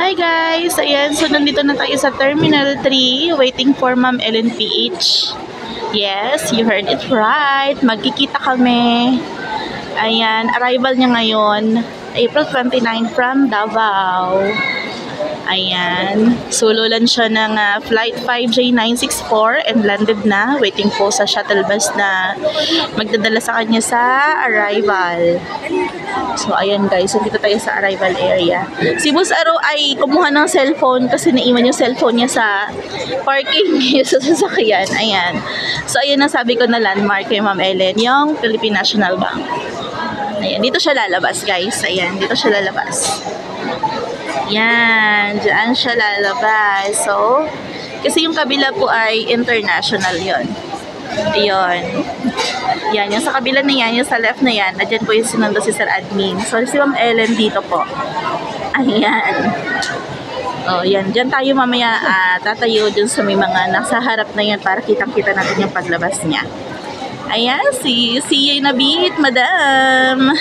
Hi guys! Ayan, so nandito na tayo sa Terminal 3, waiting for Ma'am Ellen PH. Yes, you heard it right. Magkikita kami. Ayan, arrival niya ngayon, April 29 from Davao. Ayan, solo lang siya ng flight 5J964 and landed na. Waiting po sa shuttle bus na magdadala sa kanya sa arrival. So, ayan guys, dito tayo sa arrival area. Si Boss Aro ay kumuha ng cellphone kasi naiwan yung cellphone niya sa parking sa sasakyan. Ayan. So, ayan ang sabi ko na landmark kay Ma'am Ellen, yung Philippine National Bank. Ayan, dito siya lalabas guys. Ayan, dito siya lalabas. Yan, dyan siya lalabas. So, kasi yung kabila po ay international yon. Ayun. Yan, yung sa kabila na yan, yung sa left na yan, na dyan po yung sinundo si Sir Admin. So, si Ma'am Ellen dito po. Ayan. O, yan. Dyan tayo mamaya tatayo dun sa may mga nasa harap na yan para kitang-kita natin yung paglabas niya. Ayan, see you na beat, madam.